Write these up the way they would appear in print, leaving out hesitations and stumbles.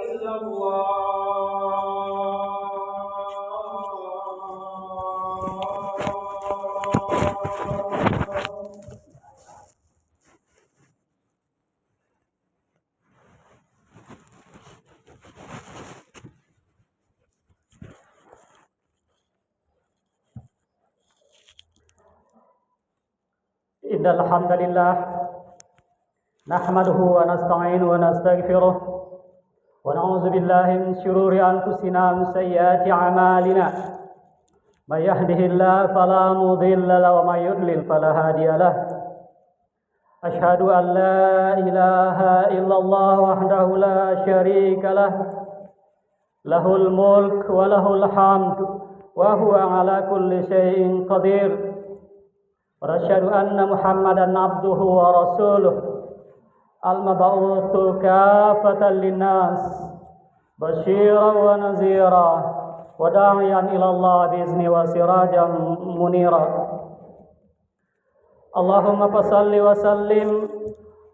إلا الله. إن الحمد لله نحمده ونستعينه ونستغفره ونعوذ بالله من شرور أنفسنا ومن سيئات أعمالنا من يهده الله فلا مضل له ومن يضلل فلا هادي له أشهد أن لا إله إلا الله وحده لا شريك له له الملك وله الحمد وهو على كل شيء قدير ونشهد أن محمدا عبده ورسوله المبعوث كافة للناس بشيرا ونذيرا وداعيا إلى الله بإذنه وسراجا منيرا اللهم صل وسلم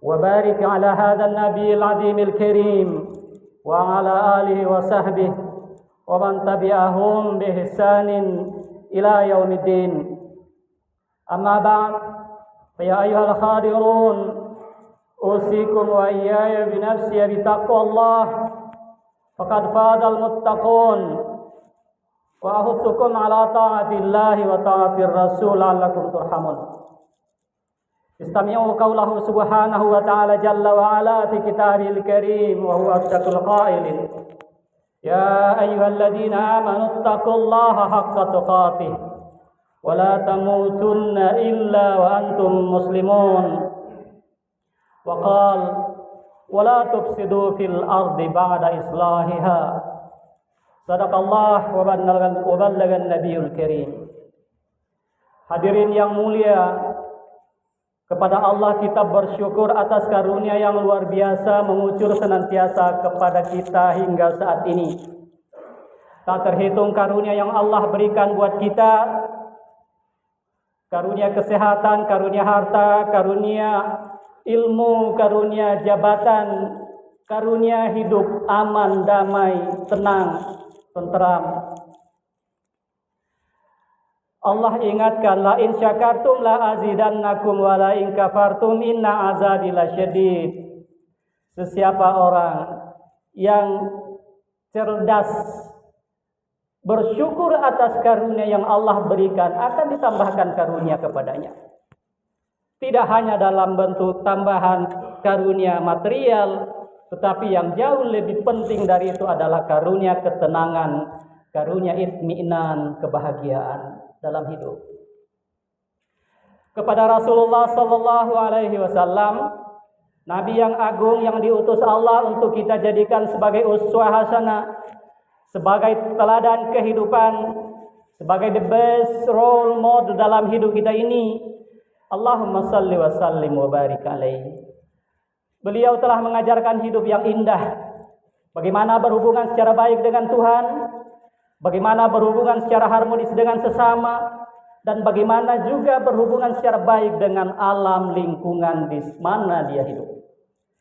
وبارك على هذا النبي العظيم الكريم وعلى آله وصحبه ومن تبعهم بإحسان إلى يوم الدين. أما بعد فيا أيها الحاضرون أوصيكم وإياي بنفسي بتقوى الله فقد فاز المتقون وأحثكم على طاعة الله وطاعة الرسول لعلكم ترحمون. استمعوا قوله سبحانه وتعالى جل وعلا في كتابه الكريم وهو أصدق القائلين يا أيها الذين آمنوا اتقوا الله حق تقاته ولا تموتن إلا وأنتم مسلمون وقال ولا تفسدوا في الأرض بعد إصلاحها صدق الله وبلغ النبي الكريم. Hadirin yang mulia, kepada Allah kita bersyukur atas karunia yang luar biasa mengucur senantiasa kepada kita hingga saat ini. Tak terhitung karunia yang Allah berikan buat kita, karunia kesehatan, karunia harta, karunia ilmu, karunia jabatan, karunia hidup aman, damai, tenang, tenteram. Allah ingatkan, la in syakartum la azidannakum wa la in kafartum inna azabi lasyadid. Sesiapa orang yang cerdas bersyukur atas karunia yang Allah berikan akan ditambahkan karunia kepadanya. Tidak hanya dalam bentuk tambahan karunia material, tetapi yang jauh lebih penting dari itu adalah karunia ketenangan, karunia itminan, kebahagiaan dalam hidup. Kepada Rasulullah sallallahu alaihi wasallam, nabi yang agung yang diutus Allah untuk kita jadikan sebagai uswah hasanah, sebagai teladan kehidupan, sebagai the best role model dalam hidup kita ini. Allahumma salli wa sallim wa barik alaihi. Beliau telah mengajarkan hidup yang indah, bagaimana berhubungan secara baik dengan Tuhan, bagaimana berhubungan secara harmonis dengan sesama, dan bagaimana juga berhubungan secara baik dengan alam lingkungan di mana dia hidup.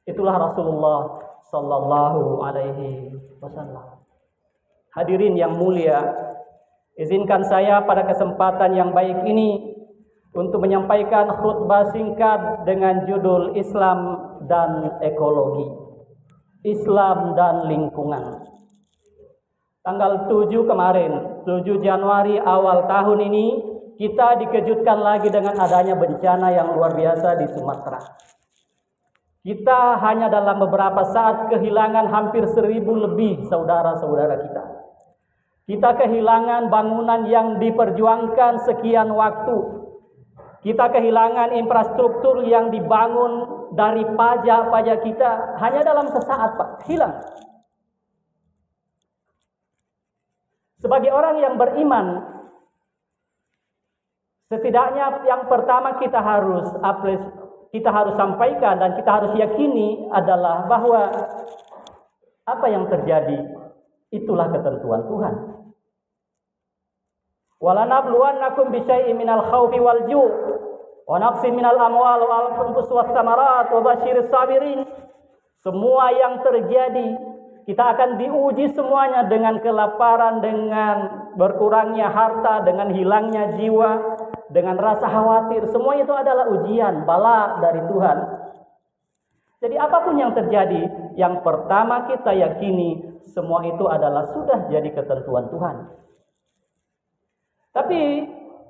Itulah Rasulullah sallallahu alaihi wasallam. Hadirin yang mulia, izinkan saya pada kesempatan yang baik ini untuk menyampaikan khutbah singkat dengan judul Islam dan Ekologi, Islam dan Lingkungan. Tanggal 7 kemarin, 7 Januari awal tahun ini, kita dikejutkan lagi dengan adanya bencana yang luar biasa di Sumatera. Kita hanya dalam beberapa saat kehilangan hampir 1.000 lebih saudara-saudara kita. Kita kehilangan bangunan yang diperjuangkan sekian waktu. Kita kehilangan infrastruktur yang dibangun dari pajak-pajak kita hanya dalam sesaat, Pak, hilang. Sebagai orang yang beriman, setidaknya yang pertama kita harus sampaikan dan kita harus yakini adalah bahwa apa yang terjadi itulah ketentuan Tuhan. Walanabluwannakum bisyai'in minal khaufi wal ju' wa naqsin minal amwal wal anfus was samarat wa basyiris sabirin. semua yang terjadi, kita akan diuji semuanya dengan kelaparan, dengan berkurangnya harta, dengan hilangnya jiwa, dengan rasa khawatir. Semua itu adalah ujian, bala dari Tuhan. Jadi apapun yang terjadi, yang pertama kita yakini semua itu adalah sudah jadi ketentuan Tuhan. Tapi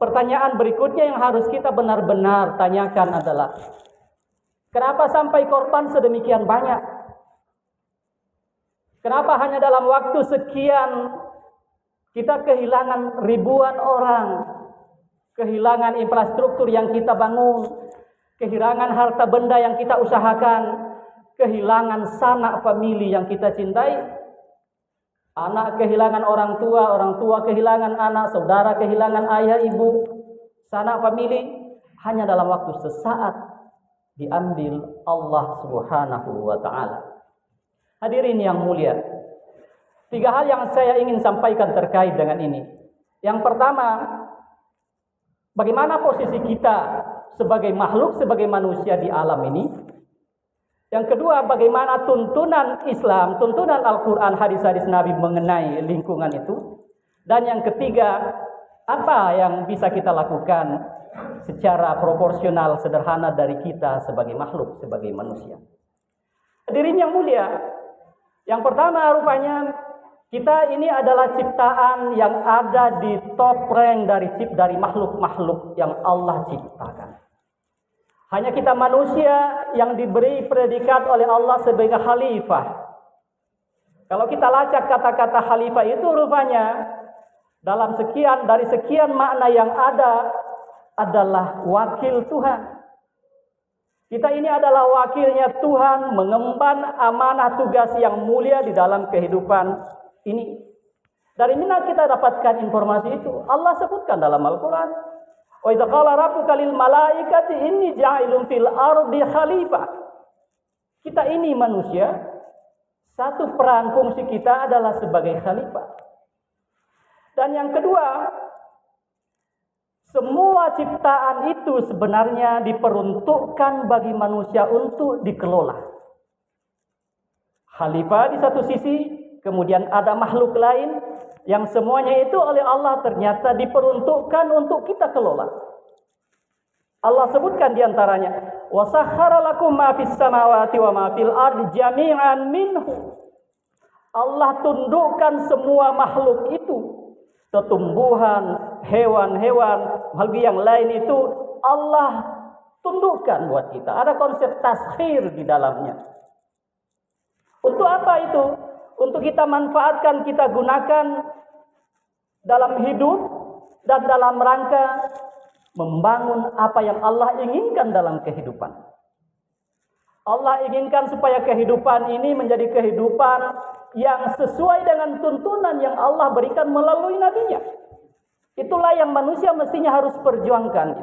pertanyaan berikutnya yang harus kita benar-benar tanyakan adalah, kenapa sampai korban sedemikian banyak? Kenapa hanya dalam waktu sekian kita kehilangan ribuan orang, kehilangan infrastruktur yang kita bangun, kehilangan harta benda yang kita usahakan, kehilangan sanak famili yang kita cintai? Anak kehilangan orang tua kehilangan anak, saudara kehilangan ayah, ibu, sanak famili, hanya dalam waktu sesaat diambil Allah Subhanahu wa ta'ala. Hadirin yang mulia, 3 hal yang saya ingin sampaikan terkait dengan ini. Yang pertama, bagaimana posisi kita sebagai makhluk, sebagai manusia di alam ini. Yang kedua, bagaimana tuntunan Islam, tuntunan Al-Quran, hadis-hadis Nabi mengenai lingkungan itu. Dan yang ketiga, apa yang bisa kita lakukan secara proporsional, sederhana dari kita sebagai makhluk, sebagai manusia. Hadirin yang mulia, yang pertama rupanya kita ini adalah ciptaan yang ada di top rank dari makhluk-makhluk yang Allah ciptakan. Hanya kita manusia yang diberi predikat oleh Allah sebagai khalifah. Kalau kita lacak kata-kata khalifah itu rupanya dari sekian makna yang ada adalah wakil Tuhan. Kita ini adalah wakilnya Tuhan mengemban amanah tugas yang mulia di dalam kehidupan ini. Dari mana kita dapatkan informasi itu? Allah sebutkan dalam Al-Quran. Wa idza qala rabbuka lil malaikati inni ja'ilun fil ardi khalifah. Kita ini manusia, satu peran fungsi kita adalah sebagai khalifah. Dan yang kedua, semua ciptaan itu sebenarnya diperuntukkan bagi manusia untuk dikelola. Khalifah di satu sisi, kemudian ada makhluk lain yang semuanya itu oleh Allah ternyata diperuntukkan untuk kita kelola. Allah sebutkan diantaranya, wa sakhkhara lakum ma fis samawati wa ma fil ardi jami'an minhu. Allah tundukkan semua makhluk itu, tumbuhan, hewan-hewan, bagi yang lain itu Allah tundukkan buat kita. Ada konsep taskhir di dalamnya. Untuk apa itu? Untuk kita manfaatkan, kita gunakan dalam hidup dan dalam rangka membangun apa yang Allah inginkan dalam kehidupan. Allah inginkan supaya kehidupan ini menjadi kehidupan yang sesuai dengan tuntunan yang Allah berikan melalui nabinya. Itulah yang manusia mestinya harus perjuangkan.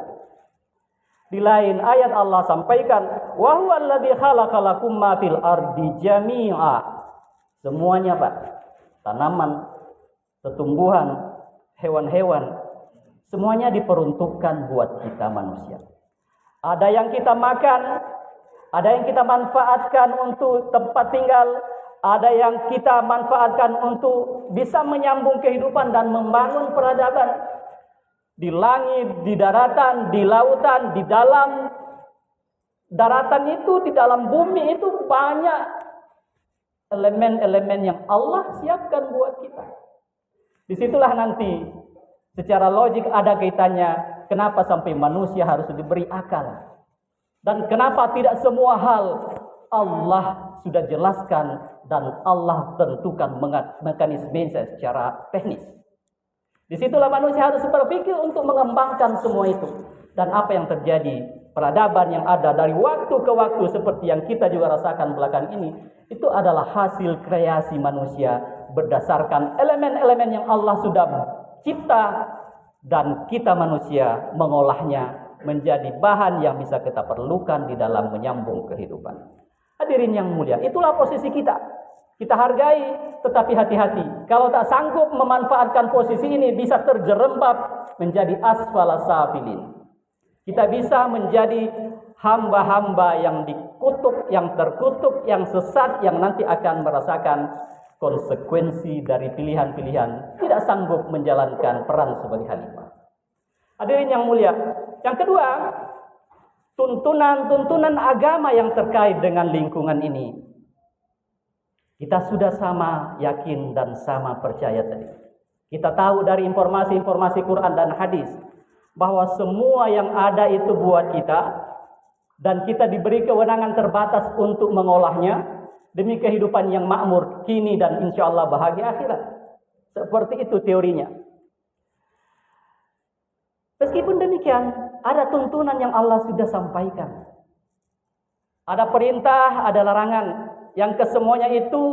Di lain ayat Allah sampaikan, wa huwallazi khalaqalakum ma fil ardi jami'a. Semuanya Pak, tanaman, tumbuhan, hewan-hewan, semuanya diperuntukkan buat kita manusia. Ada yang kita makan, ada yang kita manfaatkan untuk tempat tinggal, ada yang kita manfaatkan untuk bisa menyambung kehidupan dan membangun peradaban. Di langit, di daratan, di lautan, di dalam daratan itu, di dalam bumi itu banyak elemen-elemen yang Allah siapkan buat kita. Disitulah nanti secara logik ada kaitannya kenapa sampai manusia harus diberi akal. Dan kenapa tidak semua hal Allah sudah jelaskan dan Allah tentukan mekanismenya secara teknis. Disitulah manusia harus berpikir untuk mengembangkan semua itu. Dan apa yang terjadi, peradaban yang ada dari waktu ke waktu seperti yang kita juga rasakan belakangan ini, itu adalah hasil kreasi manusia berdasarkan elemen-elemen yang Allah sudah cipta dan kita manusia mengolahnya menjadi bahan yang bisa kita perlukan di dalam menyambung kehidupan. Hadirin yang mulia, itulah posisi kita. Kita hargai, tetapi hati-hati. Kalau tak sanggup memanfaatkan posisi ini, bisa terjerembab menjadi asfala safilin. Kita bisa menjadi hamba-hamba yang kutuk, yang terkutuk, yang sesat, yang nanti akan merasakan konsekuensi dari pilihan-pilihan, tidak sanggup menjalankan peran sebagai khalifah. Hadirin yang mulia, yang kedua, tuntunan agama yang terkait dengan lingkungan ini. Kita sudah sama yakin dan sama percaya tadi. Kita tahu dari informasi-informasi Quran dan hadis bahwa semua yang ada itu buat kita dan kita diberi kewenangan terbatas untuk mengolahnya demi kehidupan yang makmur kini dan insya Allah bahagia akhirat. Seperti itu teorinya. Meskipun demikian, ada tuntunan yang Allah sudah sampaikan. Ada perintah, ada larangan. Yang kesemuanya itu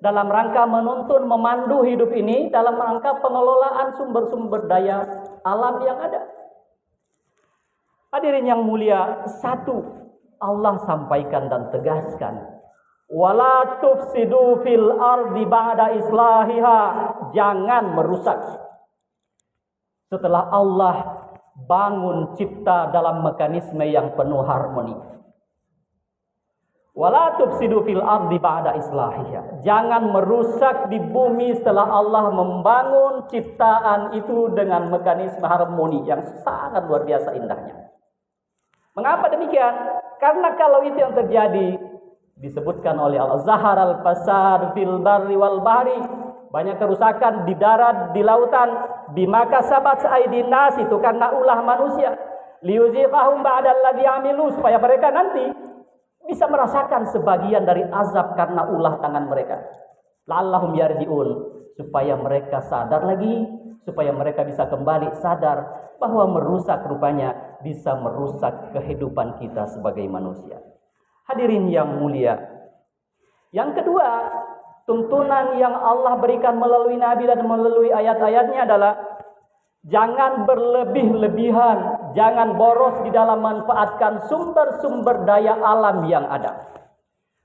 dalam rangka menuntun, memandu hidup ini dalam rangka pengelolaan sumber-sumber daya alam yang ada. Hadirin yang mulia, satu, Allah sampaikan dan tegaskan, wala tufsidu fil ardi ba'da islahiha, jangan merusak setelah Allah bangun cipta dalam mekanisme yang penuh harmoni. Wala tufsidu fil ardi ba'da islahiha, jangan merusak di bumi setelah Allah membangun ciptaan itu dengan mekanisme harmoni yang sangat luar biasa indahnya. Mengapa demikian? Karena kalau itu yang terjadi, disebutkan oleh Allah, zaharal fasad fil barri wal bahri, banyak kerusakan di darat, di lautan, bima kasabat aydin nas, itu karena ulah manusia, liyuziqahum ba'dal ladzi amilu, supaya mereka nanti bisa merasakan sebagian dari azab karena ulah tangan mereka. La'allahum yarji'un, supaya mereka sadar lagi, supaya mereka bisa kembali sadar bahwa merusak rupanya bisa merusak kehidupan kita sebagai manusia. Hadirin yang mulia, yang kedua, tuntunan yang Allah berikan melalui Nabi dan melalui ayat-ayatnya adalah jangan berlebih-lebihan, jangan boros di dalam manfaatkan sumber-sumber daya alam yang ada.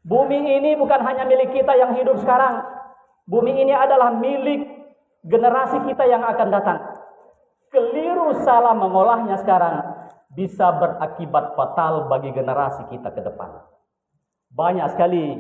Bumi ini bukan hanya milik kita yang hidup sekarang. Bumi ini adalah milik generasi kita yang akan datang. Keliru salah mengolahnya sekarang bisa berakibat fatal bagi generasi kita ke depan. Banyak sekali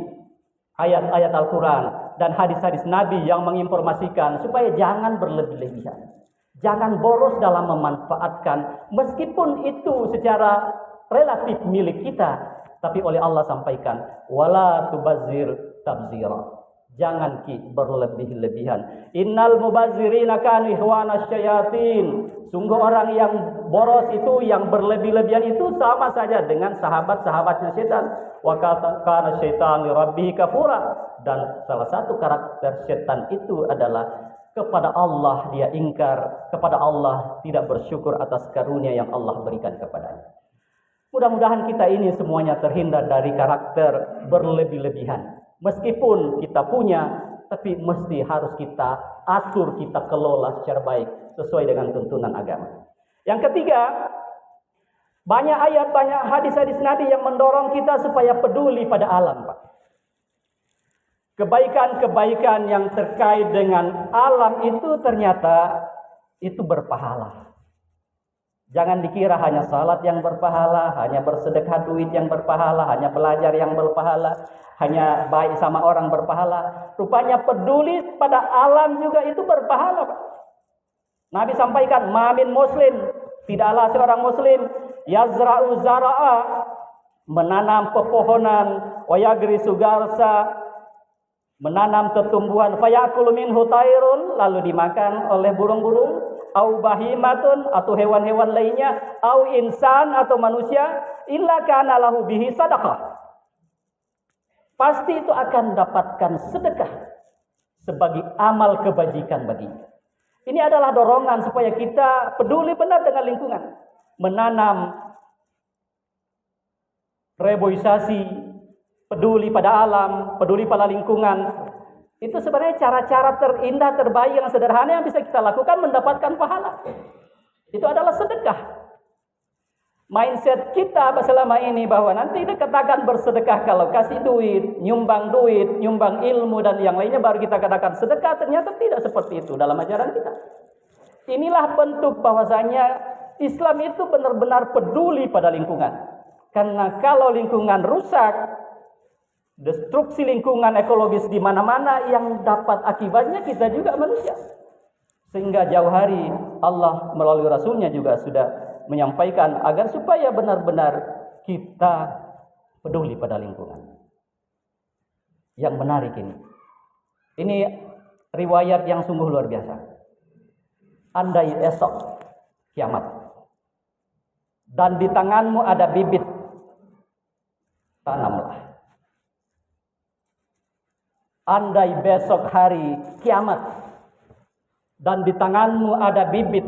ayat-ayat Al-Quran dan hadis-hadis Nabi yang menginformasikan supaya jangan berlebih-lebihan. Jangan boros dalam memanfaatkan, meskipun itu secara relatif milik kita, tapi oleh Allah sampaikan, wala tubazzir tabzira. Jangan berlebih-lebihan. Innal mubazzirina kanu ikhwanasy syayatin. Sungguh orang yang boros itu, yang berlebih-lebihan itu sama saja dengan sahabat-sahabatnya setan. Wa kana syaitan li rabbih kafura. Dan salah satu karakter setan itu adalah kepada Allah dia ingkar, kepada Allah tidak bersyukur atas karunia yang Allah berikan kepadanya. Mudah-mudahan kita ini semuanya terhindar dari karakter berlebih-lebihan. Meskipun kita punya, tapi mesti harus kita atur, kita kelola secara baik sesuai dengan tuntunan agama. Yang ketiga, banyak ayat, banyak hadis-hadis Nabi yang mendorong kita supaya peduli pada alam, Pak. Kebaikan-kebaikan yang terkait dengan alam itu ternyata itu berpahala. Jangan dikira hanya salat yang berpahala, hanya bersedekah duit yang berpahala, hanya belajar yang berpahala, hanya baik sama orang berpahala. Rupanya peduli pada alam juga itu berpahala, Pak. Nabi sampaikan, mamin muslim, tidaklah seorang muslim yazra'u zara'a, menanam pepohonan, wa yagrisu garsa, menanam tumbuhan, fayakulu minhu tairun, lalu dimakan oleh burung-burung, au bahimatun, atau hewan-hewan lainnya, au insan, atau manusia, illa kana lahu bihi sadaqah. Pasti itu akan mendapatkan sedekah sebagai amal kebajikan baginya. Ini adalah dorongan supaya kita peduli benar dengan lingkungan, menanam reboisasi, peduli pada alam, peduli pada lingkungan. Itu sebenarnya cara-cara terindah, terbaik, yang sederhana yang bisa kita lakukan mendapatkan pahala. Itu adalah sedekah. Mindset kita selama ini bahwa nanti dikatakan bersedekah kalau kasih duit, nyumbang ilmu dan yang lainnya baru kita katakan sedekah. Ternyata tidak seperti itu dalam ajaran kita. Inilah bentuk bahwasanya Islam itu benar-benar peduli pada lingkungan. Karena kalau lingkungan rusak, destruksi lingkungan ekologis di mana-mana, yang dapat akibatnya kita juga manusia. Sehingga jauh hari Allah melalui Rasulnya juga sudah menyampaikan agar supaya benar-benar kita peduli pada lingkungan. Yang menarik ini riwayat yang sungguh luar biasa. Andai esok kiamat dan di tanganmu ada bibit, tanamlah. Andai besok hari kiamat dan di tanganmu ada bibit,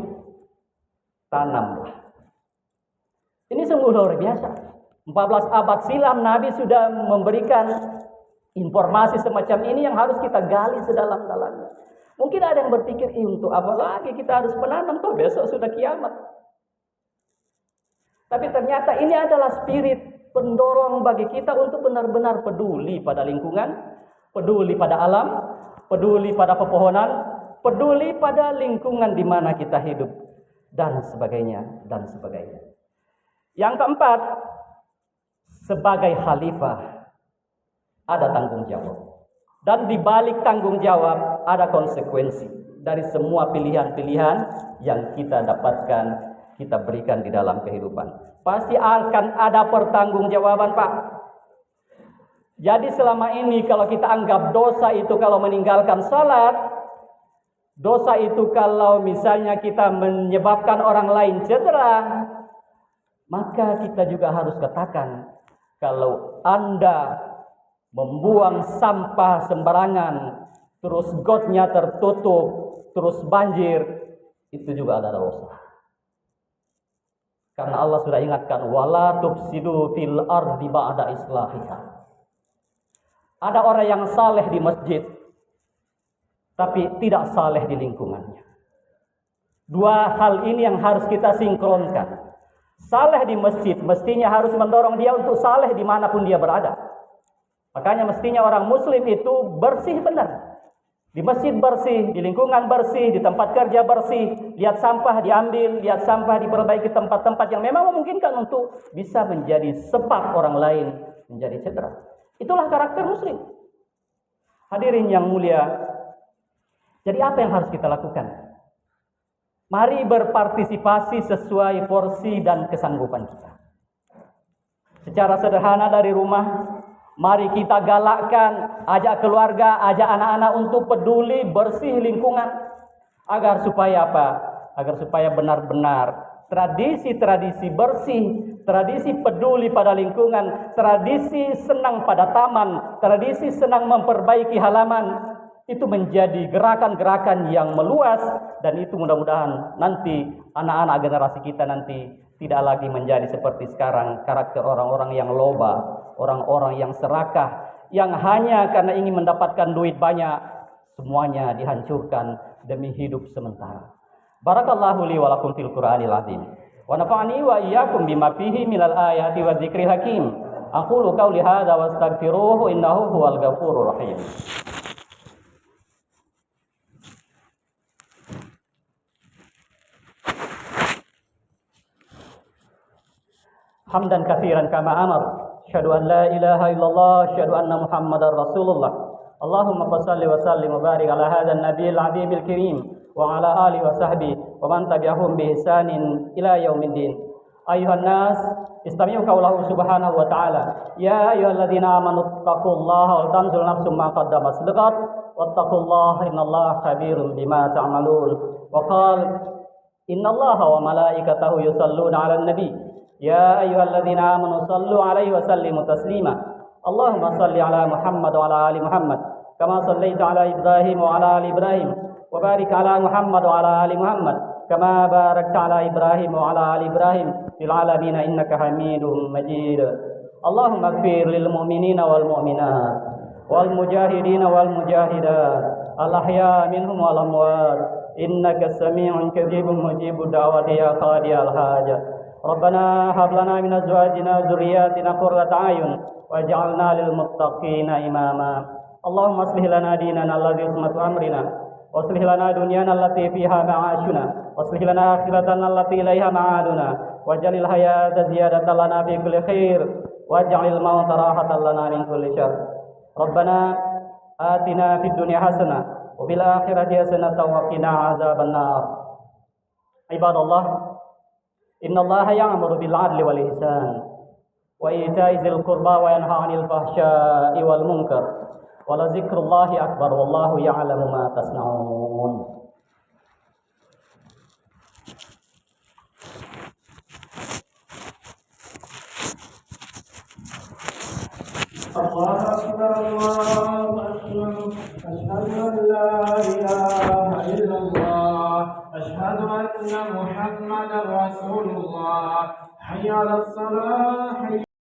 tanamlah. Ini sungguh luar biasa. 14 abad silam Nabi sudah memberikan informasi semacam ini yang harus kita gali sedalam-dalamnya. Mungkin ada yang berpikir, untuk apa lagi kita harus menanam, toh besok sudah kiamat. Tapi ternyata ini adalah spirit pendorong bagi kita untuk benar-benar peduli pada lingkungan, peduli pada alam, peduli pada pepohonan, peduli pada lingkungan di mana kita hidup, dan sebagainya, dan sebagainya. Yang keempat, sebagai khalifah ada tanggung jawab. Dan di balik tanggung jawab ada konsekuensi dari semua pilihan-pilihan yang kita dapatkan, kita berikan di dalam kehidupan. Pasti akan ada pertanggungjawaban, Pak. Jadi selama ini kalau kita anggap dosa itu kalau meninggalkan salat, dosa itu kalau misalnya kita menyebabkan orang lain cedera, maka kita juga harus katakan, kalau Anda membuang sampah sembarangan, terus gotnya tertutup, terus banjir, itu juga adalah dosa. Karena Allah sudah ingatkan, wala tufsidu fil ardi ba'da islahiha. Ada orang yang saleh di masjid, tapi tidak saleh di lingkungannya. Dua hal ini yang harus kita sinkronkan. Saleh di masjid mestinya harus mendorong dia untuk saleh dimanapun dia berada. Makanya mestinya orang muslim itu bersih benar. Di masjid bersih, di lingkungan bersih, di tempat kerja bersih. Lihat sampah diambil, lihat sampah diperbaiki, tempat-tempat yang memang memungkinkan untuk bisa menjadi sebab orang lain menjadi cedera. Itulah karakter muslim. Hadirin yang mulia, jadi apa yang harus kita lakukan? Mari berpartisipasi sesuai porsi dan kesanggupan kita. Secara sederhana dari rumah, mari kita galakkan, ajak keluarga, ajak anak-anak untuk peduli bersih lingkungan. Agar supaya apa? Agar supaya benar-benar tradisi-tradisi bersih, tradisi peduli pada lingkungan, tradisi senang pada taman, tradisi senang memperbaiki halaman, itu menjadi gerakan-gerakan yang meluas. Dan itu mudah-mudahan nanti anak-anak generasi kita nanti tidak lagi menjadi seperti sekarang, karakter orang-orang yang loba, orang-orang yang serakah, yang hanya karena ingin mendapatkan duit banyak, semuanya dihancurkan demi hidup sementara. Barakallahu li wa lakum fil Qur'anil azim. Wa nafa'ani wa iyyakum bima fihi minal ayati wa dzikril hakim. Aqulu qauli hadza wa astaghfiruhu innahu huwal ghafurur rahim. Hamdan katsiran kama amar. Asyhadu an la ilaha illallah, asyhadu anna Muhammadar Rasulullah. Allahumma shalli wa sallim wa barik ala hadzal nabiyil azimil karim wa ala alihi wa sahbihi wa man tabi'ahum bi ihsanin ila yaumiddin. Ayuhan nas, istami'u qaulahu subhanahu wa ta'ala. Ya ayyuhalladzina amanu taqullaha wal tanzur nafsum ma qaddamat lighad wattaqullaha innallaha khabirum bima ta'malun. Wa qala innallaha wa malaikatahu yusalluna 'alan nabi. Ya ayyuhalladzina amanu sallu 'alaihi wa sallimu taslima. Allahumma salli 'ala Muhammad wa 'ala ali Muhammad kama shallaita 'ala Ibrahim wa 'ala ali Ibrahim wa barik 'ala Muhammad wa 'ala ali Muhammad kama barakta 'ala Ibrahim wa 'ala ali Ibrahim fil 'alamin innaka Hamidum Majid. Allahumma ighfir lil mu'minina wal mu'minat wal mujahidina wal mujahidat al ahya minhum wal amwat innaka sami'un qaribun mujibud da'wati ya qadiyal hajat. Rabbana hab lana min azwajina wa dhurriyyatina qurrata a'yun waj'alna lil muttaqina imama. Allahumma aslih lana dinana alladhi ismatu amrina wa aslih lana dunyana allati fiha ma'ashuna wa aslih lana akhiratana allati ilaiha ma'aduna waj'alil hayata ziyadatan lana fi kulli khair waj'alil mauta rahatan lana min kulli syarr. Rabbana atina fid dunya hasanah wa fil akhirati hasanatan wa qina azabannar. Ibadallah, innallaha ya'muru bil 'adli wal ihsan wa ita'i dzil qurba wa yanha 'anil fahsya'i wal munkar. Wa la dzikrullahi akbar wallahu ya'lamu ma tasna'un. الله أكبر الله أكبر أشهد أن لا إله إلا الله أشهد أن محمدا رسول الله حي على الصلاة